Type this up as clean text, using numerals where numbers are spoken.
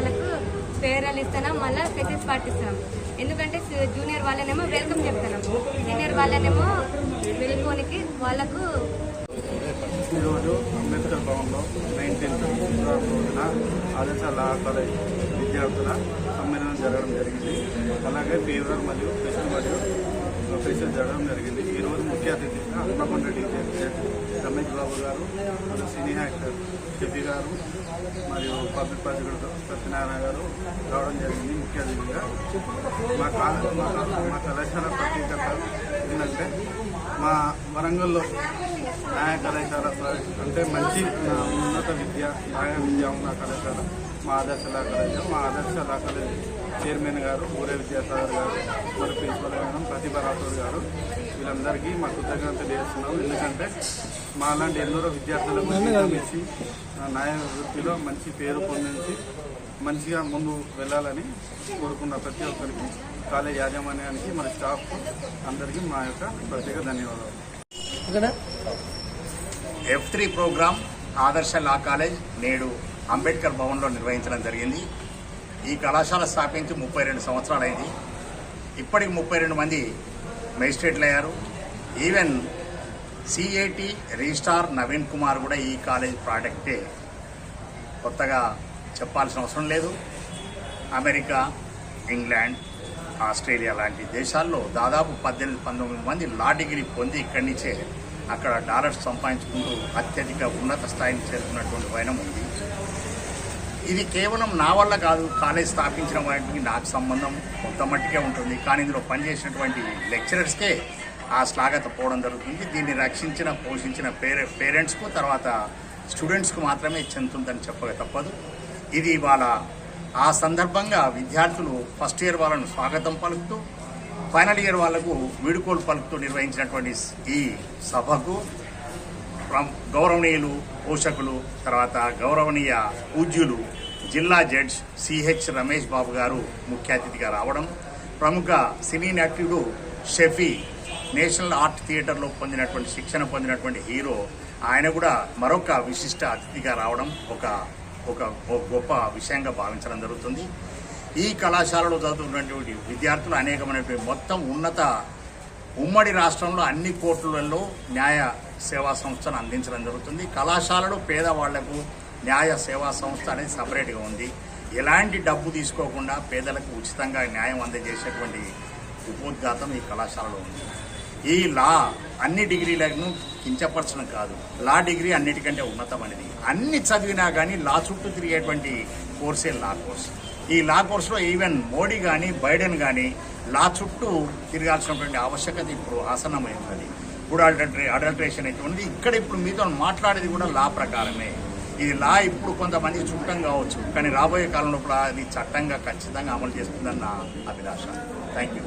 వాళ్ళకు ఫేర్వెల్ ఇస్తున్నాం, మళ్ళీ ఫ్రెషర్స్ పార్టీ ఇస్తున్నాం. ఎందుకంటే జూనియర్ వాళ్ళనేమో వెల్కమ్ చెప్తున్నాం, సీనియర్ వాళ్ళనేమో వెళ్ళిపోనికి వాళ్ళకు. ఈరోజు అంబేద్కర్ భవన్లో 19th ఫిబ్రవరి రోజున ఆదర్శ లా కాలేజ్ విద్యార్థుల సమ్మేళనం జరగడం జరిగింది. అలాగే ఫేవరల్ మరియు ఫెస్ట్ మరియు ఫెస్ట్ జరగడం జరిగింది. ఈరోజు ముఖ్య అతిథిగా హన్మకొండ డీజే రమేష్ బాబు గారు, మరియు సినీ యాక్టర్ షఫీ గారు మరియు పబ్లిక్ ప్రాసిక్యూటర్ సత్యనారాయణ గారు రావడం జరిగింది. ముఖ్య అతిథిగా మా కళాశాల ప్రత్యేకత ఏంటంటే మా వరంగల్లో న్యాయ కళాశాల అంటే మంచి ఉన్నత విద్య న్యాయ విద్య ఉన్న కళాశాల మా ఆదర్శ లా కాలేజ్. మా ఆదర్శ లా కాలేజ్ చైర్మన్ గారు ఊరే విద్యాసాగర్ గారు, మరి ప్రిన్సిపల్ గారు ప్రతిభా రాథోడ్ గారు, వీళ్ళందరికీ మా కృతజ్ఞతలు చేస్తున్నాం. ఎందుకంటే మా అలాంటి ఎందరో విద్యార్థులకు ఇచ్చి న్యాయ వృత్తిలో మంచి పేరు పొందించి మంచిగా ముందు వెళ్ళాలని కోరుకున్న ప్రతి ఒక్కరికి కాలేజ్ యాజమాన్యానికి మరి స్టాఫ్ అందరికీ మా యొక్క ప్రత్యేక ధన్యవాదాలు. F3 ప్రోగ్రాం ఆదర్శ లా కాలేజ్ నేడు అంబేద్కర్ భవన్లో నిర్వహించడం జరిగింది. ఈ కళాశాల స్థాపించి 32 సంవత్సరాలైంది. ఇప్పటికి 32 మంది మెజిస్ట్రేట్లు అయ్యారు. Even CAT registrar Naveen Kumar కూడా ఈ కాలేజ్ ప్రాడక్టే, కొత్తగా చెప్పాల్సిన అవసరం లేదు. అమెరికా, ఇంగ్లాండ్, ఆస్ట్రేలియా లాంటి దేశాల్లో దాదాపు 18-19 మంది లా డిగ్రీ పొంది ఇక్కడి నుంచే అక్కడ డాలర్స్ సంపాదించుకుంటూ అత్యధిక ఉన్నత స్థాయిని చేరుకున్నటువంటి వైనం ఉంది. ఇది కేవలం నా వల్ల కాదు, కాలేజ్ స్థాపించిన వాటికి నాకు సంబంధం కొంత మట్టికే ఉంటుంది. కానీ ఇందులో పనిచేసినటువంటి లెక్చరర్స్కే ఆ శ్లాఘత పోవడం జరుగుతుంది. దీన్ని రక్షించిన పోషించిన పేరెంట్స్కు తర్వాత స్టూడెంట్స్కు మాత్రమే చెందుతుందని చెప్పక తప్పదు. ఇది ఇవాళ ఆ సందర్భంగా విద్యార్థులు ఫస్ట్ ఇయర్ వాళ్ళను స్వాగతం పలుకుతూ, ఫైనల్ ఇయర్ వాళ్లకు వీడుకోలు పలుకుతూ నిర్వహించినటువంటి ఈ సభకు గౌరవనీయులు పోషకులు, తర్వాత గౌరవనీయ పూజ్యులు జిల్లా జడ్జ్ CH రమేష్ బాబు గారు ముఖ్య అతిథిగా రావడం, ప్రముఖ సినీ నటుడు షఫీ నేషనల్ ఆర్ట్ థియేటర్లో శిక్షణ పొందినటువంటి హీరో, ఆయన కూడా మరొక విశిష్ట అతిథిగా రావడం ఒక గొప్ప విషయంగా భావించడం జరుగుతుంది. ఈ కళాశాలలో చదువుతున్నటువంటి విద్యార్థులు అనేకమైనటువంటి మొత్తం ఉమ్మడి రాష్ట్రంలో అన్ని కోర్టులలో న్యాయ సేవా సంస్థను అందించడం జరుగుతుంది. కళాశాలలో పేదవాళ్లకు న్యాయ సేవా సంస్థ అనేది సపరేట్గా ఉంది. ఎలాంటి డబ్బు తీసుకోకుండా పేదలకు ఉచితంగా న్యాయం అందజేసేటువంటి ఉపోద్ఘాతం ఈ కళాశాలలో ఉంది. ఈ లా అన్ని డిగ్రీలను కించపరచడం కాదు, లా డిగ్రీ అన్నిటికంటే ఉన్నతమైనది. అన్ని చదివినా కానీ లా చుట్టూ తిరిగేటువంటి కోర్సే లా కోర్స్. ఈ లా కోర్సులో ఈవెన్ మోడీ కానీ బైడెన్ కానీ లా చుట్టూ తిరగాల్సినటువంటి ఆవశ్యకత ఇప్పుడు ఆసన్నమై ఉన్నది. ఇప్పుడు అడల్ట్రేషన్ అయితే ఉంది. ఇక్కడ ఇప్పుడు మీతో మాట్లాడేది కూడా లా ప్రకారమే. ఇది లా ఇప్పుడు కొంతమంది చుట్టం కావచ్చు, కానీ రాబోయే కాలంలో అది చట్టంగా ఖచ్చితంగా అమలు చేస్తుందన్న అభిలాష. Thank you.